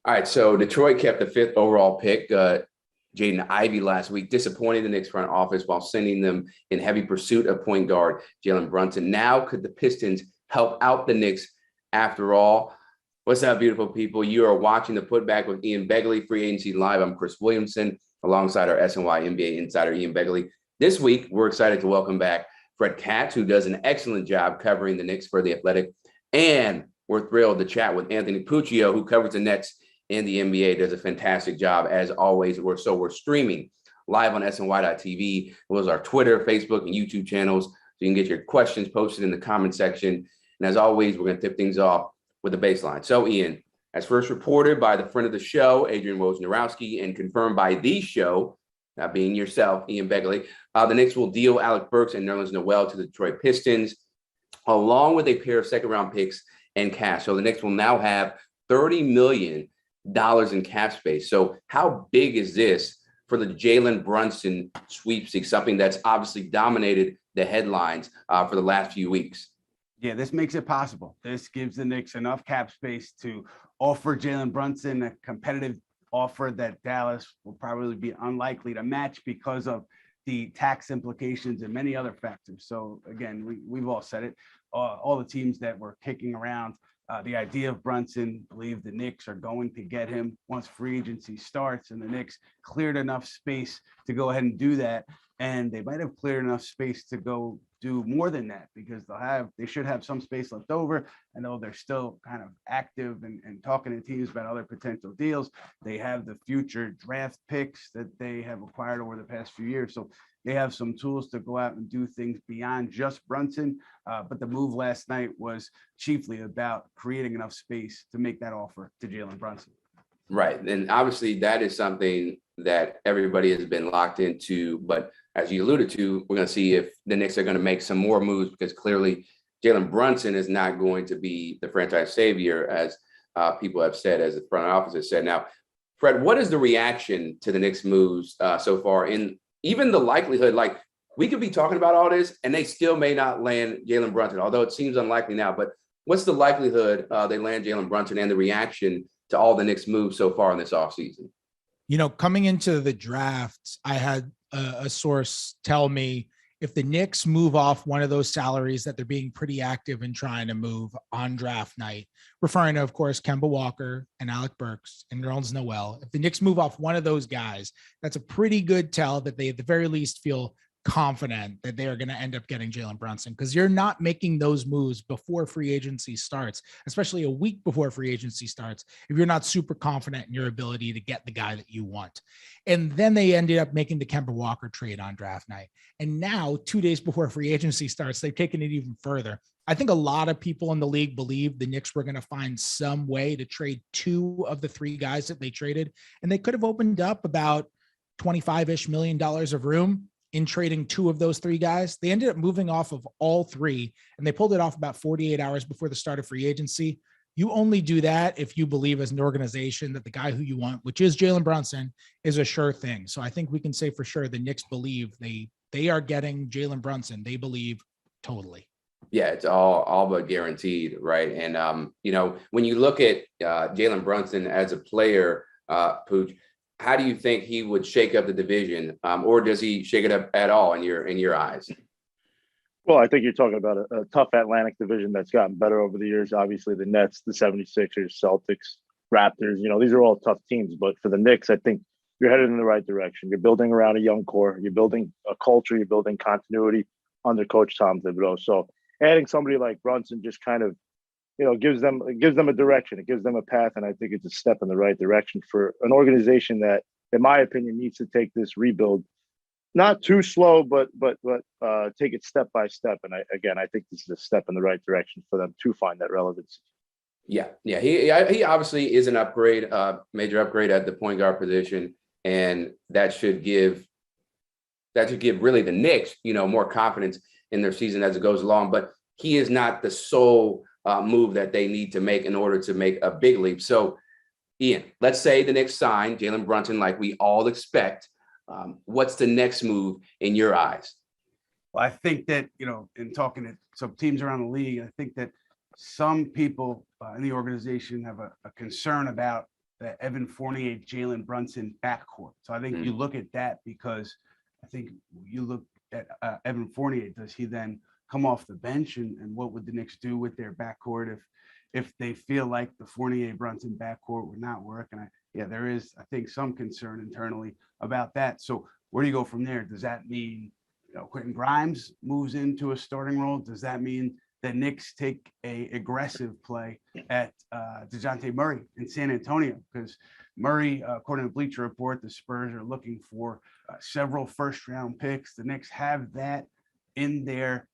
All right, so Detroit kept the fifth overall pick, Jaden Ivey, last week, disappointing the Knicks front office while sending them in heavy pursuit of point guard Jalen Brunson. Now, could the Pistons help out the Knicks after all? What's up, beautiful people? You are watching the Putback with Ian Begley, Free Agency Live. I'm Chris Williamson, alongside our SNY NBA insider, Ian Begley. This week, we're excited to welcome back Fred Katz, who does an excellent job covering the Knicks for The Athletic. And we're thrilled to chat with Anthony Puccio, who covers the Nets in the NBA, does a fantastic job as always. We're streaming live on SNY.tv. It was our Twitter, Facebook, and YouTube channels. So you can get your questions posted in the comment section. And as always, we're going to tip things off with the baseline. So, Ian, as first reported by the friend of the show, Adrian Wojnarowski, and confirmed by the show, that being yourself, Ian Begley, the Knicks will deal Alec Burks and Nerlens Noel to the Detroit Pistons, along with a pair of second-round picks and cash. So the Knicks will now have $30 million in cap space. So how big is this for the Jalen Brunson sweepstakes, something that's obviously dominated the headlines for the last few weeks? Yeah, this makes it possible. This gives the Knicks enough cap space to offer Jalen Brunson a competitive offer that Dallas will probably be unlikely to match because of the tax implications and many other factors. So again, we've all said it, all the teams that were kicking around the idea of Brunson believe the Knicks are going to get him once free agency starts, and the Knicks cleared enough space to go ahead and do that. And they might have cleared enough space to go do more than that, because they should have some space left over. I know they're still kind of active and talking to teams about other potential deals. They have the future draft picks that they have acquired over the past few years. So they have some tools to go out and do things beyond just Brunson. But the move last night was chiefly about creating enough space to make that offer to Jalen Brunson. Right. And obviously that is something that everybody has been locked into. But as you alluded to, we're going to see if the Knicks are going to make some more moves, because clearly Jalen Brunson is not going to be the franchise savior, as people have said, as the front office has said. Now, Fred, what is the reaction to the Knicks moves so far? In even the likelihood, like, we could be talking about all this and they still may not land Jalen Brunson, although it seems unlikely now. But what's the likelihood they land Jalen Brunson, and the reaction to all the Knicks moves so far in this offseason? You know, coming into the draft, I had a source tell me if the Knicks move off one of those salaries that they're being pretty active in trying to move on draft night, referring to, of course, Kemba Walker and Alec Burks and Nerlens Noel. If the Knicks move off one of those guys, that's a pretty good tell that they at the very least feel confident that they are going to end up getting Jalen Brunson, because you're not making those moves before free agency starts, especially a week before free agency starts, if you're not super confident in your ability to get the guy that you want. And then they ended up making the Kemba Walker trade on draft night. And now, 2 days before free agency starts, they've taken it even further. I think a lot of people in the league believe the Knicks were going to find some way to trade two of the three guys that they traded, and they could have opened up about $25-ish million of room in trading two of those three guys. They ended up moving off of all three, and they pulled it off about 48 hours before the start of free agency. You only do that if you believe as an organization that the guy who you want, which is Jalen Brunson, is a sure thing. So I think we can say for sure the Knicks believe they are getting Jalen Brunson. They believe totally. Yeah, it's all but guaranteed, right? And you know, when you look at Jalen Brunson as a player, Pooch, how do you think he would shake up the division, or does he shake it up at all in your eyes? Well, I think you're talking about a tough Atlantic division that's gotten better over the years. Obviously, the Nets, the 76ers, Celtics, Raptors, you know, these are all tough teams. But for the Knicks, I think you're headed in the right direction. You're building around a young core. You're building a culture. You're building continuity under Coach Tom Thibodeau. So adding somebody like Brunson just kind of, you know, gives them a direction. It gives them a path, and I think it's a step in the right direction for an organization that, in my opinion, needs to take this rebuild not too slow, but take it step by step. And I think this is a step in the right direction for them to find that relevance. Yeah. He obviously is an upgrade, major upgrade at the point guard position, and that should give really the Knicks, you know, more confidence in their season as it goes along. But he is not the sole move that they need to make in order to make a big leap. So, Ian, let's say the Knicks sign Jalen Brunson like we all expect. What's the next move in your eyes? Well, I think that, you know, in talking to some teams around the league, I think that some people in the organization have a concern about the Evan Fournier, Jalen Brunson backcourt. So I think you look at that, because I think you look at Evan Fournier. Does he then come off the bench, and what would the Knicks do with their backcourt if they feel like the Fournier Brunson backcourt would not work? And there is, I think, some concern internally about that. So where do you go from there? Does that mean Quentin Grimes moves into a starting role? Does that mean the Knicks take a aggressive play at Dejante Murray in San Antonio? Because Murray, according to Bleacher Report, the Spurs are looking for several first-round picks. The Knicks have that in their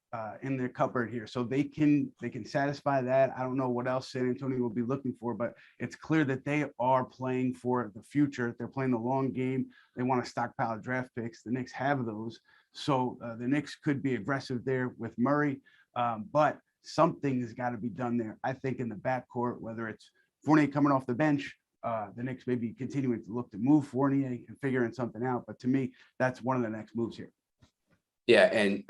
cupboard here, so they can satisfy that. I don't know what else San Antonio will be looking for, but it's clear that they are playing for the future. They're playing the long game. They want to stockpile draft picks. The Knicks have those, so the Knicks could be aggressive there with Murray, but something has got to be done there. I think in the backcourt, whether it's Fournier coming off the bench, the Knicks may be continuing to look to move Fournier and figuring something out. But to me, that's one of the next moves here. Yeah, and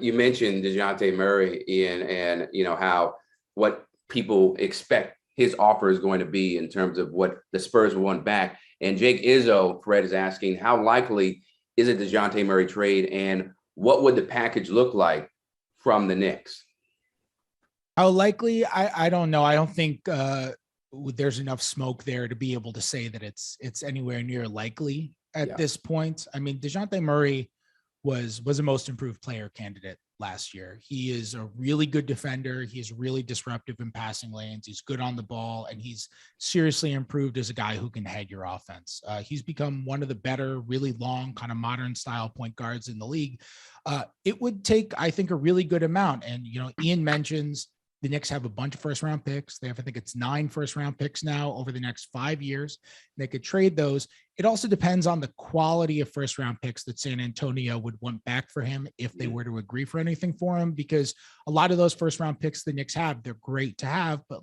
you mentioned Dejante Murray, Ian, and how what people expect his offer is going to be in terms of what the Spurs will want back. And Jake Izzo, Fred, is asking, how likely is a Dejante Murray trade, and what would the package look like from the Knicks? How likely? I don't know. I don't think there's enough smoke there to be able to say that it's anywhere near likely at this point. I mean, Dejante Murray was a most improved player candidate last year. He is a really good defender. He's really disruptive in passing lanes. He's good on the ball, and he's seriously improved as a guy who can head your offense. He's become one of the better, really long, kind of modern style point guards in the league. It would take, I think, a really good amount. And, Ian mentions the Knicks have a bunch of first-round picks. They have, I think it's 9 first-round picks now over the next 5 years. They could trade those. It also depends on the quality of first-round picks that San Antonio would want back for him if they were to agree for anything for him, because a lot of those first-round picks the Knicks have, they're great to have, but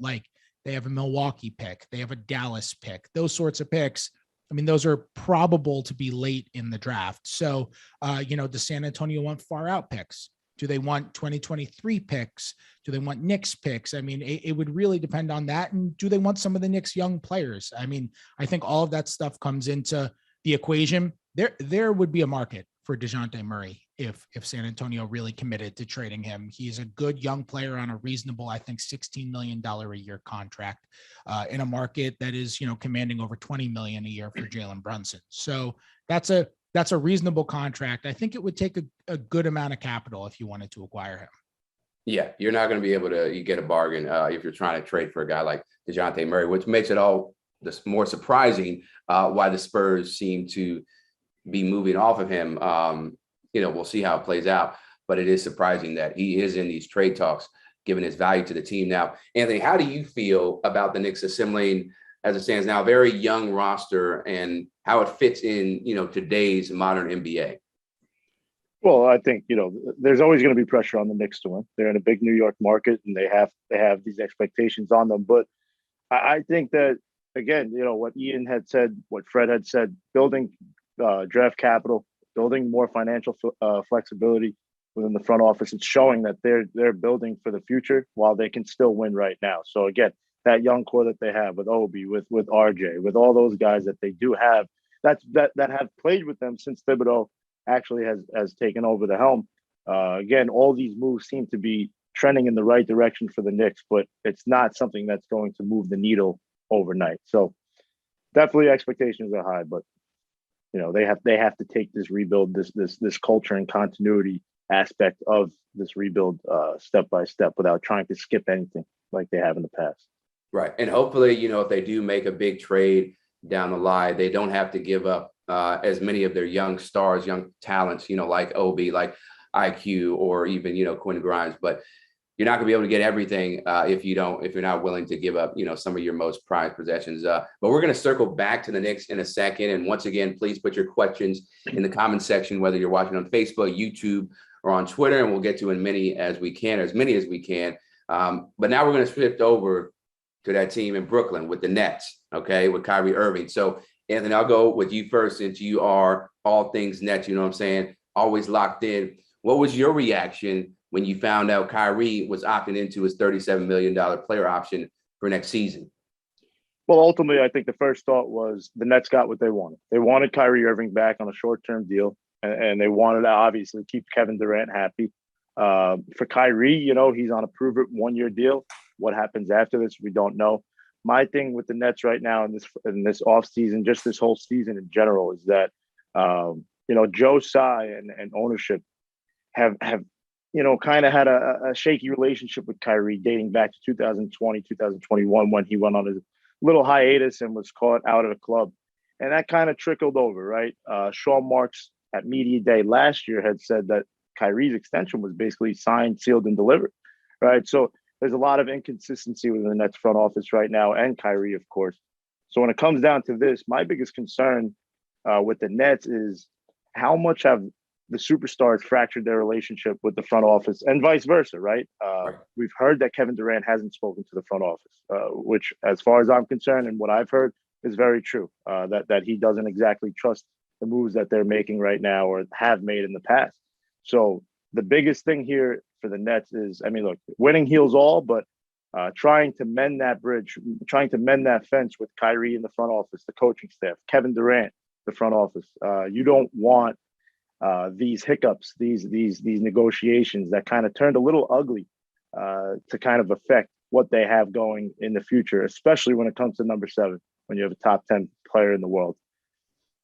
they have a Milwaukee pick, they have a Dallas pick, those sorts of picks. I mean, those are probable to be late in the draft. So, does San Antonio want far-out picks? Do they want 2023 picks? Do they want Knicks picks? I mean, it would really depend on that. And do they want some of the Knicks young players? I mean, I think all of that stuff comes into the equation. There would be a market for Dejante Murray if San Antonio really committed to trading him. He's a good young player on a reasonable, I think, $16 million a year contract in a market that is, commanding over $20 million a year for Jalen Brunson. So that's a reasonable contract. I think it would take a good amount of capital if you wanted to acquire him. You not going to be able to get a bargain if you're trying to trade for a guy like Dejante Murray, which makes it all this more surprising why the Spurs seem to be moving off of him. We'll see how it plays out, but it is surprising that he is in these trade talks, given his value to the team. Now, Anthony, how do you feel about the Knicks assembling, as it stands now, a very young roster, and how it fits in, today's modern NBA? Well, I think, there's always going to be pressure on the Knicks to win. They're in a big New York market, and they have these expectations on them. But I think that, again, what Ian had said, what Fred had said, building draft capital, building more financial flexibility within the front office, it's showing that they're building for the future while they can still win right now. So again, that young core that they have with Obi, with RJ, with all those guys that they do have, that have played with them since Thibodeau actually has taken over the helm. Again, all these moves seem to be trending in the right direction for the Knicks, but it's not something that's going to move the needle overnight. So definitely expectations are high, but they have to take this rebuild, this culture and continuity aspect of this rebuild step by step without trying to skip anything like they have in the past. Right. And hopefully, if they do make a big trade down the line, they don't have to give up as many of their young stars, young talents, like Obi, like IQ, or even, Quentin Grimes. But you're not going to be able to get everything if you're not willing to give up, some of your most prized possessions. But we're going to circle back to the Knicks in a second. And once again, please put your questions in the comment section, whether you're watching on Facebook, YouTube, or on Twitter, and we'll get to as many as we can. But now we're going to shift over to that team in Brooklyn with the Nets, okay, with Kyrie Irving. So, Anthony, I'll go with you first, since you are all things Nets, you know what I'm saying, always locked in. What was your reaction when you found out Kyrie was opting into his $37 million player option for next season? Well, ultimately, I think the first thought was the Nets got what they wanted. They wanted Kyrie Irving back on a short-term deal, and they wanted to obviously keep Kevin Durant happy. For Kyrie, he's on a prove-it one-year deal. What happens after this, we don't know. My thing with the Nets right now in this offseason, just this whole season in general, is that Joe Tsai and ownership have kind of had a shaky relationship with Kyrie dating back to 2020, 2021, when he went on his little hiatus and was caught out of the club. And that kind of trickled over, right? Sean Marks at Media Day last year had said that Kyrie's extension was basically signed, sealed, and delivered, right? So there's a lot of inconsistency within the Nets front office right now, and Kyrie, of course. So when it comes down to this, my biggest concern with the Nets is how much have the superstars fractured their relationship with the front office and vice versa, right? We've heard that Kevin Durant hasn't spoken to the front office, which, as far as I'm concerned and what I've heard, is very true, that he doesn't exactly trust the moves that they're making right now or have made in the past. So the biggest thing here for the Nets is, look, winning heals all, but trying to mend that bridge, trying to mend that fence with Kyrie in the front office, the coaching staff, Kevin Durant, the front office. You don't want these hiccups, these negotiations that kind of turned a little ugly to kind of affect what they have going in the future, especially when it comes to number 7, when you have a top 10 player in the world.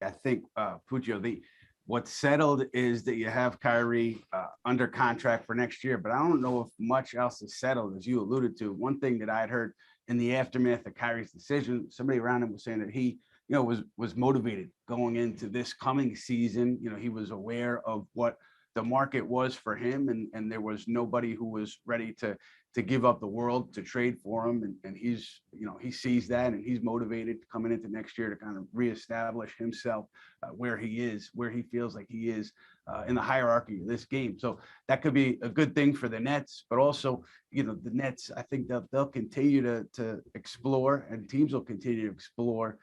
I think, Puccio, what's settled is that you have Kyrie under contract for next year, but I don't know if much else is settled, as you alluded to. One thing that I'd heard in the aftermath of Kyrie's decision, somebody around him was saying that he was motivated going into this coming season. He was aware of what the market was for him, and there was nobody who was ready to give up the world to trade for him. And he's, he sees that, and he's motivated coming into next year to kind of reestablish himself where he feels like he is in the hierarchy of this game. So that could be a good thing for the Nets, but also, the Nets, I think they'll continue to explore, and teams will continue to explore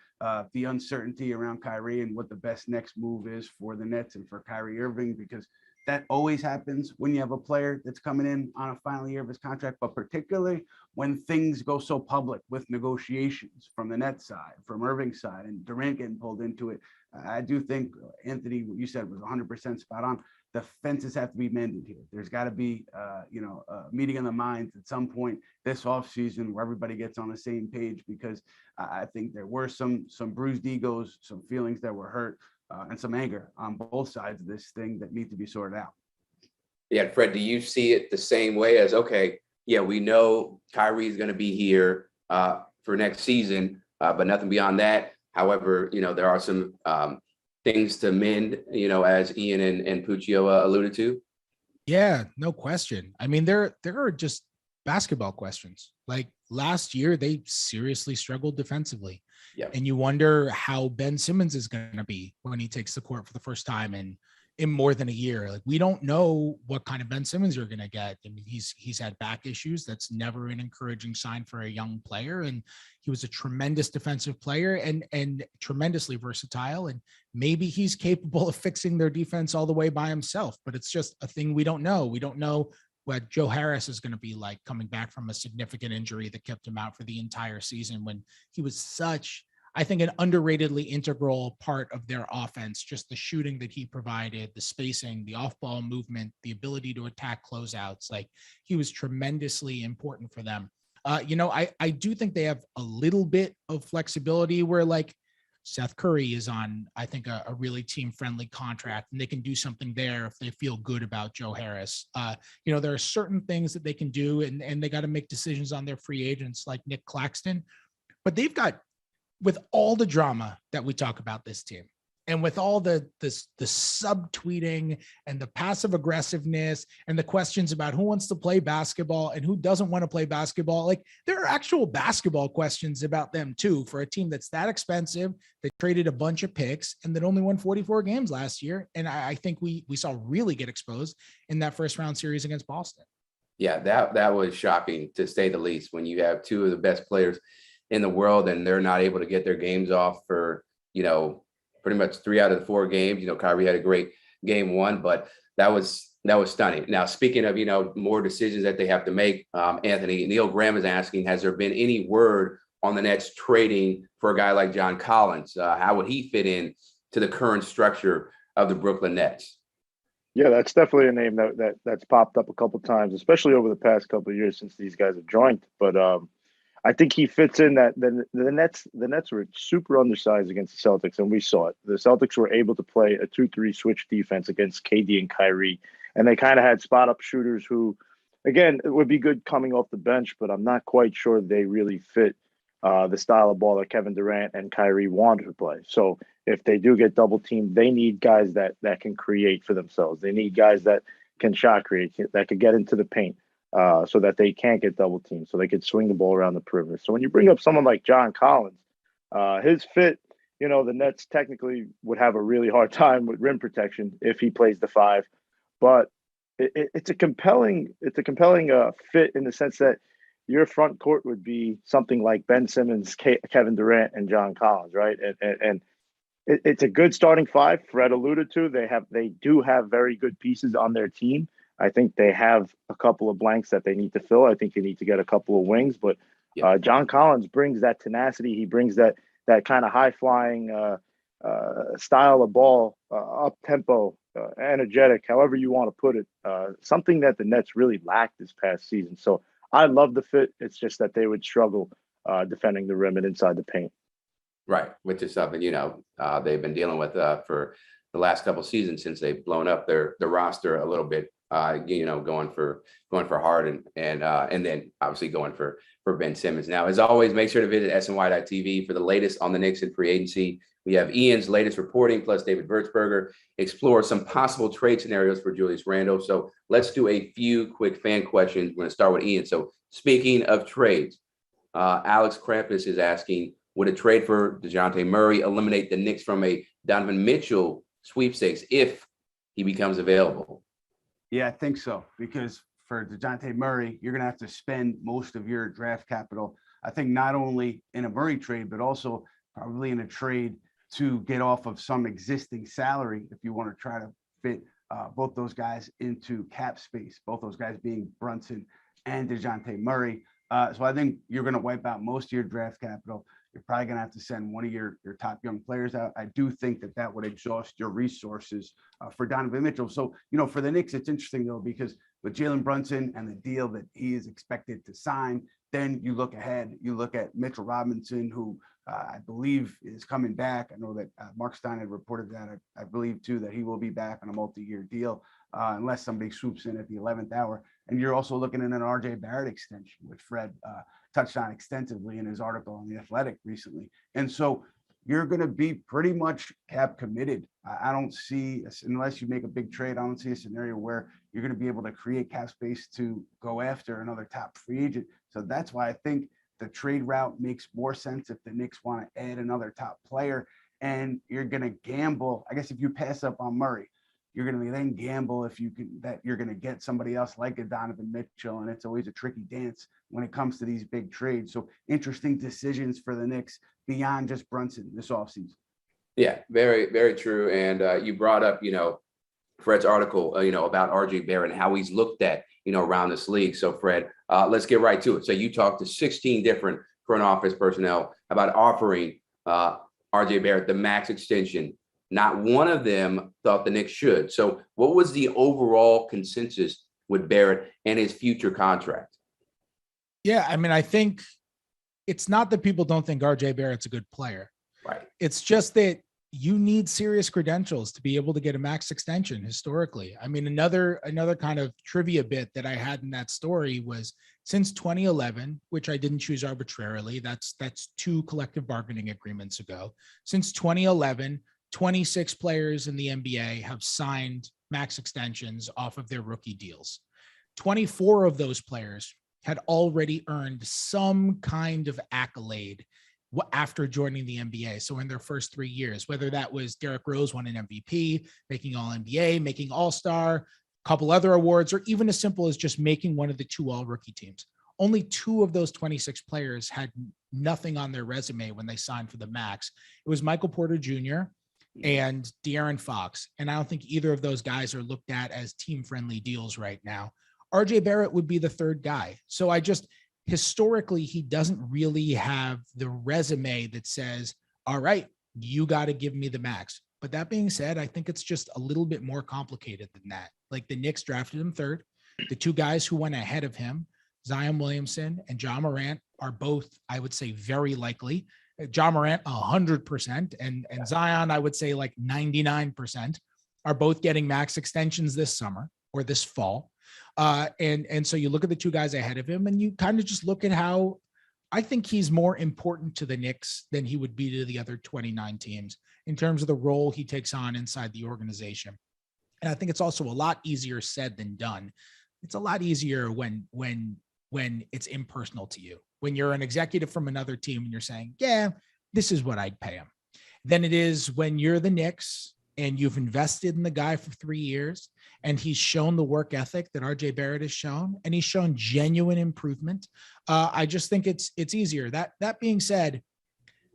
the uncertainty around Kyrie and what the best next move is for the Nets and for Kyrie Irving, because that always happens when you have a player that's coming in on a final year of his contract, but particularly when things go so public with negotiations from the Nets side, from Irving's side, and Durant getting pulled into it. I do think, Anthony, what you said was 100% spot on. The fences have to be mended here. There's got to be, a meeting of the minds at some point this offseason where everybody gets on the same page, because I think there were some bruised egos, some feelings that were hurt, and some anger on both sides of this thing that need to be sorted out. Yeah, Fred, do you see it the same way as, okay, yeah, we know Kyrie's going to be here for next season, but nothing beyond that. However, there are some things to mend, as Ian and Puccio alluded to. Yeah, no question. There are just basketball questions. Like last year, they seriously struggled defensively. Yeah. And you wonder how Ben Simmons is going to be when he takes the court for the first time in more than a year. Like, we don't know what kind of Ben Simmons you're going to get. He's had back issues. That's never an encouraging sign for a young player. And he was a tremendous defensive player and tremendously versatile. And maybe he's capable of fixing their defense all the way by himself, but it's just a thing we don't know. We don't know what Joe Harris is going to be like coming back from a significant injury that kept him out for the entire season, when he was such, I think, an underratedly integral part of their offense. Just the shooting that he provided, the spacing, the off-ball movement, the ability to attack closeouts. Like, he was tremendously important for them. I do think they have a little bit of flexibility where, like, Seth Curry is on, I think, a really team-friendly contract, and they can do something there if they feel good about Joe Harris. There are certain things that they can do, and they got to make decisions on their free agents like Nick Claxton. But they've got, with all the drama that we talk about this team, and with all the subtweeting and the passive aggressiveness and the questions about who wants to play basketball and who doesn't want to play basketball, like, there are actual basketball questions about them too, for a team that's that expensive, that traded a bunch of picks, and that only won 44 games last year. And I think we saw really get exposed in that first round series against Boston. Yeah, that was shocking, to say the least, when you have two of the best players in the world and they're not able to get their games off for, pretty much 3 out of the 4 games. Kyrie had a great game 1, but that was stunning. Now, speaking of, more decisions that they have to make, Anthony, Neil Graham is asking, has there been any word on the Nets trading for a guy like John Collins? How would he fit in to the current structure of the Brooklyn Nets? Yeah, that's definitely a name that's popped up a couple of times, especially over the past couple of years since these guys have joined. But I think he fits in that the Nets were super undersized against the Celtics, and we saw it. The Celtics were able to play a 2-3 switch defense against KD and Kyrie, and they kind of had spot up shooters who, again, it would be good coming off the bench, but I'm not quite sure they really fit the style of ball that Kevin Durant and Kyrie wanted to play. So if they do get double teamed, they need guys that can create for themselves. They need guys that can shot create, that could get into the paint. So that they can't get double teamed, so they could swing the ball around the perimeter. So when you bring up someone like John Collins, his fit, the Nets technically would have a really hard time with rim protection if he plays the 5, but it's a compelling fit in the sense that your front court would be something like Ben Simmons, Kevin Durant, and John Collins, right? And it's a good starting 5. Fred alluded to they do have very good pieces on their team. I think they have a couple of blanks that they need to fill. I think they need to get a couple of wings, but John Collins brings that tenacity. He brings that kind of high flying style of ball, up tempo, energetic, however you want to put it. Something that the Nets really lacked this past season. So I love the fit. It's just that they would struggle defending the rim and inside the paint. Right, which is something they've been dealing with for the last couple of seasons since they've blown up their roster a little bit. Going for Harden and then obviously going for Ben Simmons. Now, as always, make sure to visit SNY.TV for the latest on the Knicks and free agency. We have Ian's latest reporting, plus David Würzberger explore some possible trade scenarios for Julius Randle. So let's do a few quick fan questions. We're going to start with Ian. So speaking of trades, Alex Krampus is asking, would a trade for Dejante Murray eliminate the Knicks from a Donovan Mitchell sweepstakes if he becomes available? Yeah, I think so, because for Dejante Murray, you're going to have to spend most of your draft capital, I think, not only in a Murray trade, but also probably in a trade to get off of some existing salary if you want to try to fit both those guys into cap space, both those guys being Brunson and Dejante Murray. So I think you're going to wipe out most of your draft capital. You're probably going to have to send one of your top young players out. I do think that would exhaust your resources for Donovan Mitchell. So, for the Knicks, it's interesting, though, because with Jalen Brunson and the deal that he is expected to sign, then you look ahead. You look at Mitchell Robinson, who I believe is coming back. I know that Mark Stein had reported that. I believe, too, that he will be back on a multi-year deal unless somebody swoops in at the 11th hour. And you're also looking at an RJ Barrett extension, which Fred touched on extensively in his article on The Athletic recently. And so you're going to be pretty much cap committed. I don't see, unless you make a big trade, I don't see a scenario where you're going to be able to create cap space to go after another top free agent. So that's why I think the trade route makes more sense if the Knicks want to add another top player. And you're going to gamble, I guess, if you pass up on Murray, you're going to then gamble if you can that you're going to get somebody else like a Donovan Mitchell, and it's always a tricky dance when it comes to these big trades. So interesting decisions for the Knicks beyond just Brunson this offseason. Yeah, very, very true. And you brought up, Fred's article, about RJ Barrett and how he's looked at, around this league. So Fred, let's get right to it. So you talked to 16 different front office personnel about offering RJ Barrett the max extension. Not one of them thought the Knicks should. So what was the overall consensus with Barrett and his future contract? Yeah, I mean, I think it's not that people don't think RJ Barrett's a good player. Right. It's just that you need serious credentials to be able to get a max extension historically. I mean, another kind of trivia bit that I had in that story was since 2011, which I didn't choose arbitrarily, that's 2 collective bargaining agreements ago. Since 2011, 26 players in the NBA have signed max extensions off of their rookie deals. 24 of those players had already earned some kind of accolade after joining the NBA. So in their first 3 years, whether that was Derrick Rose won an MVP, making All NBA, making All-Star, a couple other awards, or even as simple as just making one of the 2 all-rookie teams. Only 2 of those 26 players had nothing on their resume when they signed for the max. It was Michael Porter Jr. and De'Aaron Fox. And I don't think either of those guys are looked at as team-friendly deals right now. RJ Barrett would be the third guy. So historically, he doesn't really have the resume that says, all right, you got to give me the max. But that being said, I think it's just a little bit more complicated than that. Like the Knicks drafted him third. The two guys who went ahead of him, Zion Williamson and John Morant, are both, I would say, very likely. John Morant, 100%, and Zion, I would say like 99%, are both getting max extensions this summer or this fall. And so you look at the two guys ahead of him and you kind of just look at how I think he's more important to the Knicks than he would be to the other 29 teams in terms of the role he takes on inside the organization. And I think it's also a lot easier said than done. It's a lot easier when it's impersonal to you, when you're an executive from another team and you're saying, yeah, this is what I'd pay him, than it is when you're the Knicks and you've invested in the guy for 3 years and he's shown the work ethic that RJ Barrett has shown, and he's shown genuine improvement. I just think it's easier. That being said,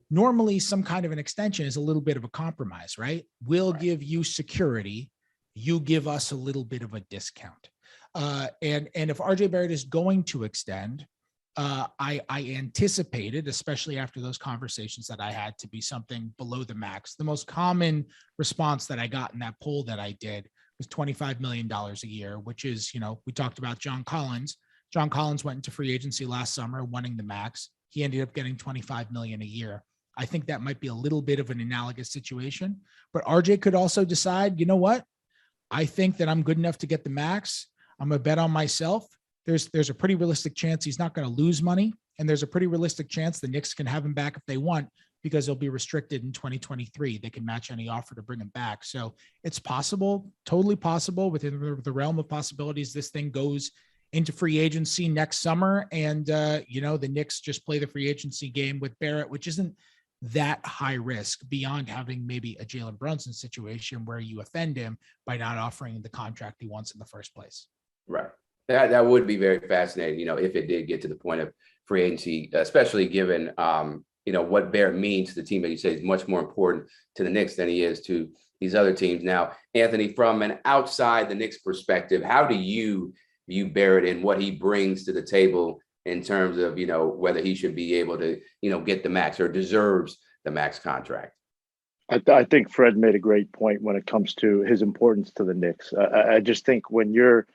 normally some kind of an extension is a little bit of a compromise, right? We'll give you security. You give us a little bit of a discount. And if RJ Barrett is going to extend, I anticipated, especially after those conversations that I had, to be something below the max. The most common response that I got in that poll that I did was $25 million a year, which is, we talked about John Collins. John Collins went into free agency last summer, wanting the max. He ended up getting $25 million a year. I think that might be a little bit of an analogous situation, but RJ could also decide, you know what? I think that I'm good enough to get the max. I'm going to bet on myself. There's a pretty realistic chance he's not going to lose money. And there's a pretty realistic chance the Knicks can have him back if they want, because he'll be restricted in 2023. They can match any offer to bring him back. So it's possible, totally possible, within the realm of possibilities. This thing goes into free agency next summer. And, the Knicks just play the free agency game with Barrett, which isn't that high risk beyond having maybe a Jalen Brunson situation where you offend him by not offering the contract he wants in the first place. Right. That would be very fascinating, if it did get to the point of free agency, especially given, what Barrett means to the team that you say is much more important to the Knicks than he is to these other teams. Now, Anthony, from an outside the Knicks perspective, how do you view Barrett and what he brings to the table in terms of, whether he should be able to, get the max or deserves the max contract? I think Fred made a great point when it comes to his importance to the Knicks. I just think when you're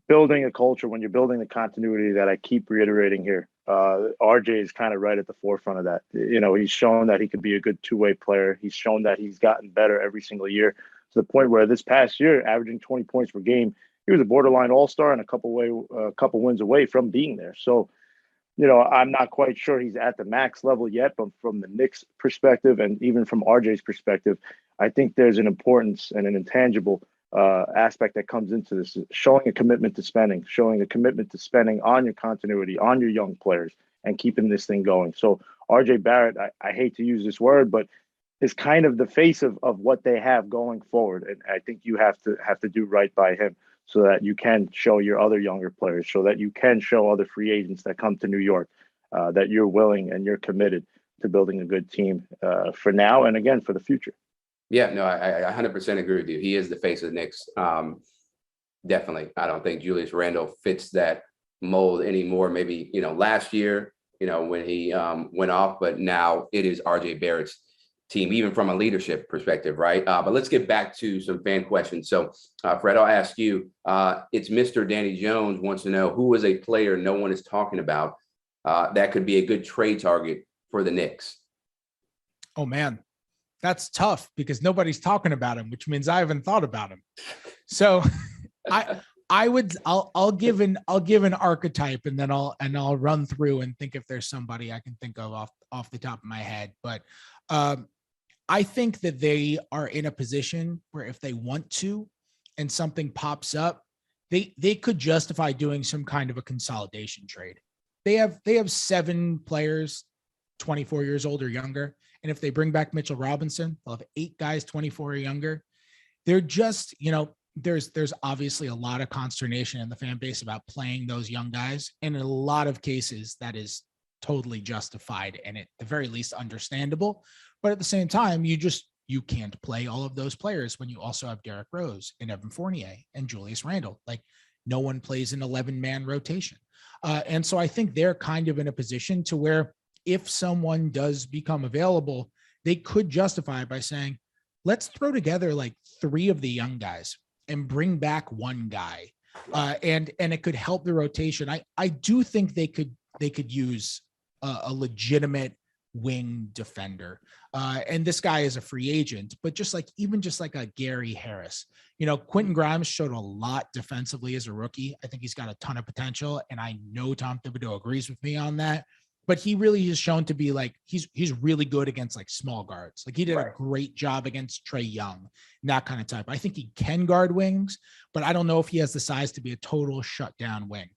building a culture, when you're building the continuity that I keep reiterating here, RJ is kind of right at the forefront of that. He's shown that he could be a good two-way player. He's shown that he's gotten better every single year, to the point where this past year, averaging 20 points per game, he was a borderline all-star and a couple wins away from being there. So, I'm not quite sure he's at the max level yet, but from the Knicks perspective and even from RJ's perspective, I think there's an importance and an intangible aspect that comes into this, showing a commitment to spending on your continuity, on your young players, and keeping this thing going. So RJ Barrett, I hate to use this word, but is kind of the face of what they have going forward. And I think you have to do right by him so that you can show your other younger players, so that you can show other free agents that come to New York that you're willing and you're committed to building a good team for now and again for the future. Yeah, no, I 100% agree with you. He is the face of the Knicks. Definitely. I don't think Julius Randle fits that mold anymore. Maybe, last year, when he went off, but now it is RJ Barrett's team, even from a leadership perspective, right? But let's get back to some fan questions. So, Fred, I'll ask you, it's Mr. Danny Jones wants to know, who is a player no one is talking about that could be a good trade target for the Knicks? Oh, man. That's tough because nobody's talking about him, which means I haven't thought about him. So I'll give an archetype and then I'll run through and think if there's somebody I can think of off the top of my head. But I think that they are in a position where if they want to and something pops up, they could justify doing some kind of a consolidation trade. They have 7 players, 24 years old or younger. And if they bring back Mitchell Robinson, they'll have 8 guys, 24 or younger. They're just, there's obviously a lot of consternation in the fan base about playing those young guys. And in a lot of cases, that is totally justified and at the very least understandable. But at the same time, you can't play all of those players when you also have Derrick Rose and Evan Fournier and Julius Randle. Like, no one plays an 11-man rotation. And so I think they're kind of in a position to where if someone does become available, they could justify it by saying, let's throw together like 3 of the young guys and bring back 1 guy. And it could help the rotation. I do think they could use a legitimate wing defender. And this guy is a free agent, but just like a Gary Harris, Quentin Grimes showed a lot defensively as a rookie. I think he's got a ton of potential, and I know Tom Thibodeau agrees with me on that. But he really has shown to be like, he's really good against like small guards. Like he did a great job against Trae Young, and that kind of type. I think he can guard wings, but I don't know if he has the size to be a total shutdown wing.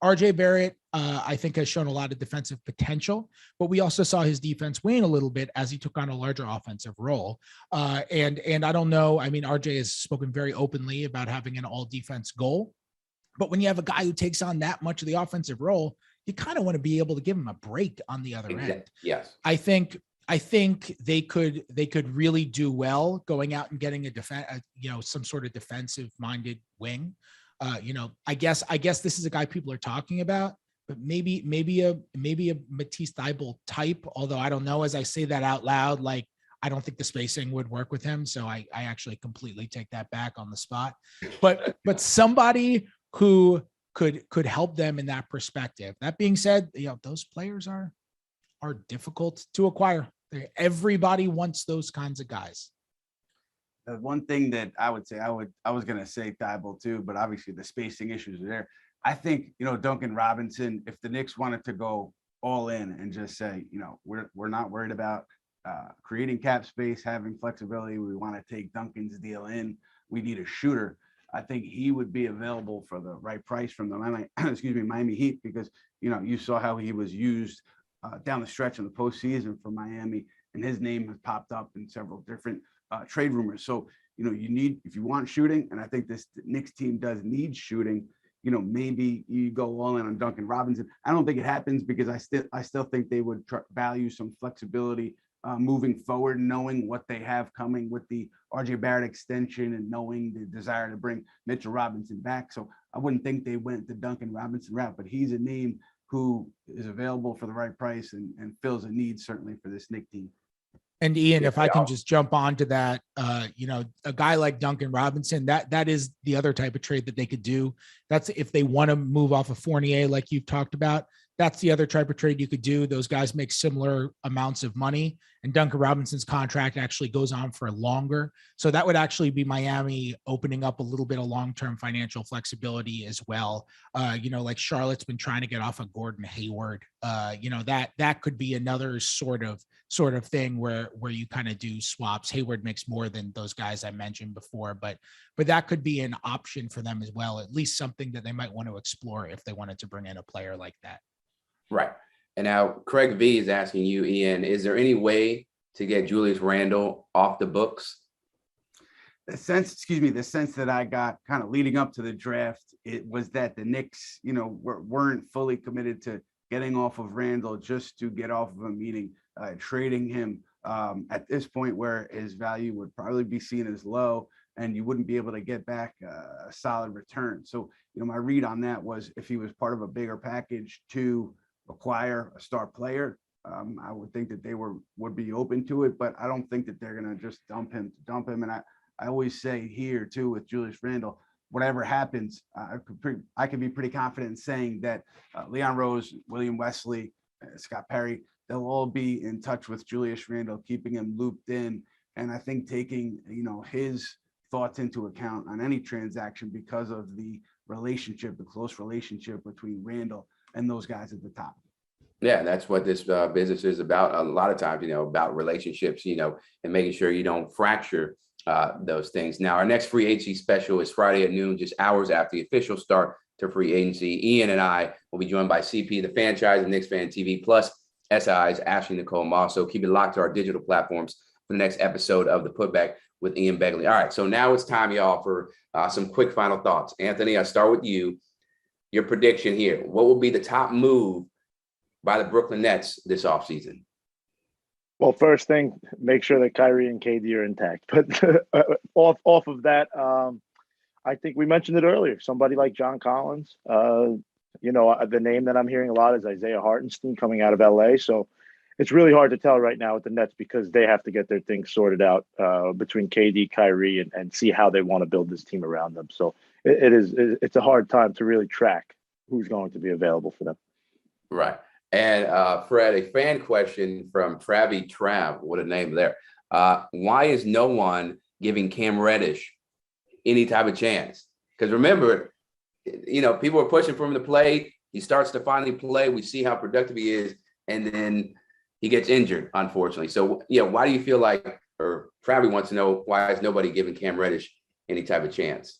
RJ Barrett, I think, has shown a lot of defensive potential, but we also saw his defense wane a little bit as he took on a larger offensive role. And I don't know. I mean, RJ has spoken very openly about having an all defense goal, but when you have a guy who takes on that much of the offensive role, you kind of want to be able to give him a break on the other end. Yes. I think they could really do well going out and getting some sort of defensive minded wing. I guess this is a guy people are talking about, but maybe a Matisse Thybulle type, although I don't know, as I say that out loud, like, I don't think the spacing would work with him. So I actually completely take that back on the spot, but somebody who could help them in that perspective. That being said, those players are difficult to acquire. Everybody wants those kinds of guys. The one thing that I would say, I was going to say Thibault too, but obviously the spacing issues are there. I think, Duncan Robinson, if the Knicks wanted to go all in and just say, we're not worried about creating cap space, having flexibility. We want to take Duncan's deal in. We need a shooter. I think he would be available for the right price from the Miami Heat, because, you saw how he was used down the stretch in the postseason for Miami, and his name has popped up in several different trade rumors. So, if you want shooting, and I think this Knicks team does need shooting, maybe you go all in on Duncan Robinson. I don't think it happens, because I still think they would value some flexibility moving forward, knowing what they have coming with the RJ Barrett extension and knowing the desire to bring Mitchell Robinson back. So I wouldn't think they went the Duncan Robinson route, but he's a name who is available for the right price and fills a need certainly for this Knicks team. And Ian, if I can just jump on to that, a guy like Duncan Robinson, that is the other type of trade that they could do. That's if they want to move off of Fournier, like you've talked about. That's the other type of trade you could do. Those guys make similar amounts of money, and Duncan Robinson's contract actually goes on for longer. So that would actually be Miami opening up a little bit of long-term financial flexibility as well. Like Charlotte's been trying to get off of Gordon Hayward. That could be another sort of thing where you kind of do swaps. Hayward makes more than those guys I mentioned before, but that could be an option for them as well. At least something that they might want to explore if they wanted to bring in a player like that. Right. And now Craig V is asking you, Ian, is there any way to get Julius Randle off the books? The sense that I got kind of leading up to the draft, it was that the Knicks, weren't fully committed to getting off of Randle just to get off of him, meaning trading him at this point where his value would probably be seen as low and you wouldn't be able to get back a solid return. So, my read on that was if he was part of a bigger package to acquire a star player, I would think that they would be open to it, but I don't think that they're going to just dump him. And I always say here too with Julius Randle, whatever happens, I could be pretty confident in saying that Leon Rose, William Wesley, Scott Perry, they'll all be in touch with Julius Randle, keeping him looped in. And I think taking, his thoughts into account on any transaction because of the close relationship between Randle and those guys at the top. Yeah, that's what this business is about. A lot of times, about relationships, and making sure you don't fracture those things. Now, our next free agency special is Friday at noon, just hours after the official start to free agency. Ian and I will be joined by CP, the franchise, and Knicks Fan TV, plus SI's Ashley Nicole Moss. So keep it locked to our digital platforms for the next episode of the Putback with Ian Begley. All right, so now it's time, y'all, for some quick final thoughts. Anthony, I'll start with you. Your prediction here. What will be the top move by the Brooklyn Nets this offseason? Well, first thing, make sure that Kyrie and KD are intact. But off of that, I think we mentioned it earlier. Somebody like John Collins. The name that I'm hearing a lot is Isaiah Hartenstein coming out of LA. So it's really hard to tell right now with the Nets because they have to get their things sorted out between KD, Kyrie, and see how they want to build this team around them. So it's a hard time to really track who's going to be available for them. Right. And Fred, a fan question from Travi Trav, what a name there. Why is no one giving Cam Reddish any type of chance? Because remember, people are pushing for him to play. He starts to finally play. We see how productive he is. And then he gets injured, unfortunately. So, why do you feel like, or Travi wants to know, why is nobody giving Cam Reddish any type of chance?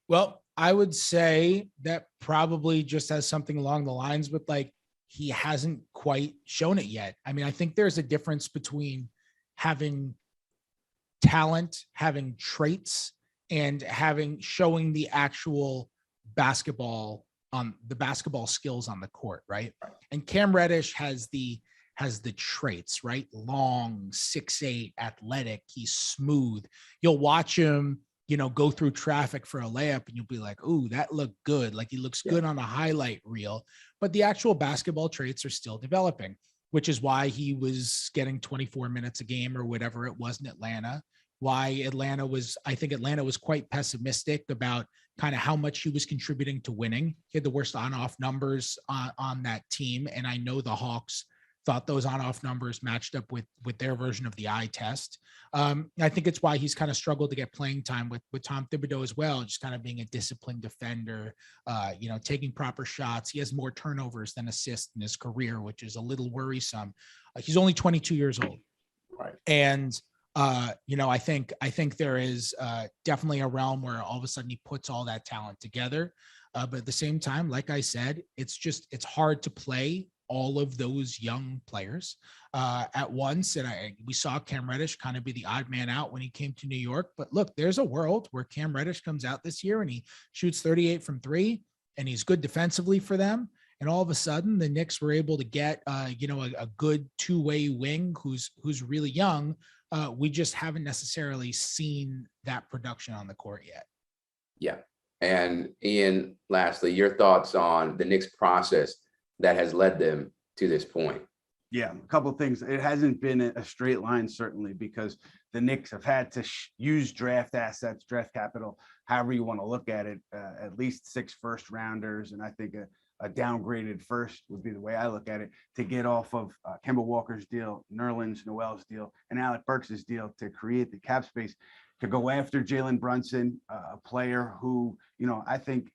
Well, I would say that probably just has something along the lines with he hasn't quite shown it yet. I mean, I think there's a difference between having talent, having traits, and showing the actual basketball skills on the court, right? And Cam Reddish has the traits, right? Long, 6'8", athletic, he's smooth. You'll watch him, go through traffic for a layup and you'll be like, ooh, that looked good. Like he looks good on a highlight reel, but the actual basketball traits are still developing, which is why he was getting 24 minutes a game or whatever it was in Atlanta. I think Atlanta was quite pessimistic about kind of how much he was contributing to winning. He had the worst on-off numbers on that team. And I know the Hawks thought those on-off numbers matched up with their version of the eye test. I think it's why he's kind of struggled to get playing time with Tom Thibodeau as well, just kind of being a disciplined defender, taking proper shots. He has more turnovers than assists in his career, which is a little worrisome. He's only 22 years old. Right. And I think there is definitely a realm where all of a sudden he puts all that talent together. But at the same time, like I said, it's hard to play all of those young players at once. And we saw Cam Reddish kind of be the odd man out when he came to New York. But look, there's a world where Cam Reddish comes out this year and he shoots 38 from three and he's good defensively for them. And all of a sudden the Knicks were able to get, a good two-way wing who's really young. We just haven't necessarily seen that production on the court yet. Yeah. And Ian, lastly, your thoughts on the Knicks process that has led them to this point. Yeah, a couple of things. It hasn't been a straight line, certainly, because the Knicks have had to use draft assets, draft capital, however you want to look at it, at least 6 first rounders. And I think a downgraded first would be the way I look at it, to get off of Kemba Walker's deal, Nerlens Noel's deal, and Alec Burks' deal to create the cap space to go after Jalen Brunson, a player who, I think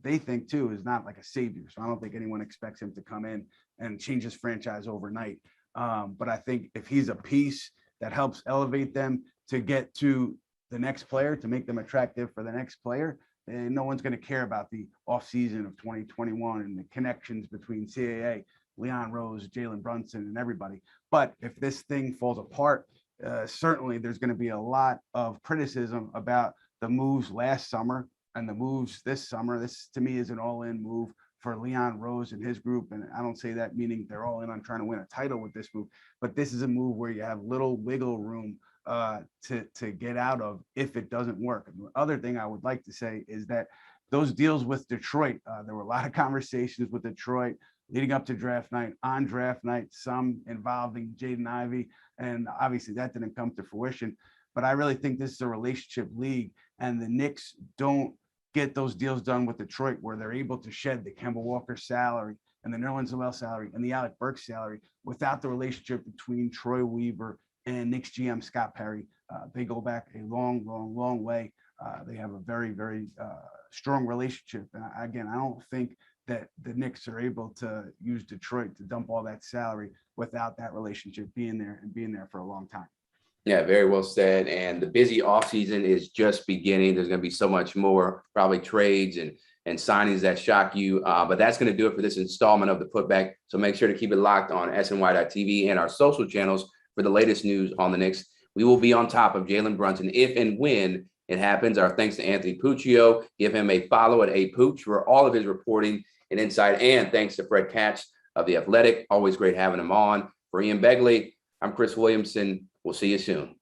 they think too, is not like a savior. So I don't think anyone expects him to come in and change his franchise overnight. But I think if he's a piece that helps elevate them to get to the next player, to make them attractive for the next player, and no one's going to care about the offseason of 2021 and the connections between CAA, Leon Rose, Jalen Brunson, and everybody. But if this thing falls apart, certainly there's going to be a lot of criticism about the moves last summer and the moves this summer. This, to me, is an all-in move for Leon Rose and his group. And I don't say that meaning they're all in on trying to win a title with this move, but this is a move where you have little wiggle room to get out of if it doesn't work. And the other thing I would like to say is that those deals with Detroit, there were a lot of conversations with Detroit leading up to draft night, on draft night, some involving Jaden Ivey, and obviously that didn't come to fruition. But I really think this is a relationship league, and the Knicks don't get those deals done with Detroit where they're able to shed the Kemba Walker salary and the Nerlens Noel salary and the Alec Burks salary without the relationship between Troy Weaver and Knicks GM Scott Perry. They go back a long way. They have a very, very strong relationship. And again, I don't think that the Knicks are able to use Detroit to dump all that salary without that relationship being there for a long time. Yeah, very well said. And the busy offseason is just beginning. There's going to be so much more, probably trades and signings that shock you. But that's going to do it for this installment of the Putback. So make sure to keep it locked on SNY.TV and our social channels for the latest news on the Knicks. We will be on top of Jalen Brunson if and when it happens. Our thanks to Anthony Puccio. Give him a follow at @Pooch for all of his reporting and insight. And thanks to Fred Katz of The Athletic. Always great having him on. For Ian Begley, I'm Chris Williamson. We'll see you soon.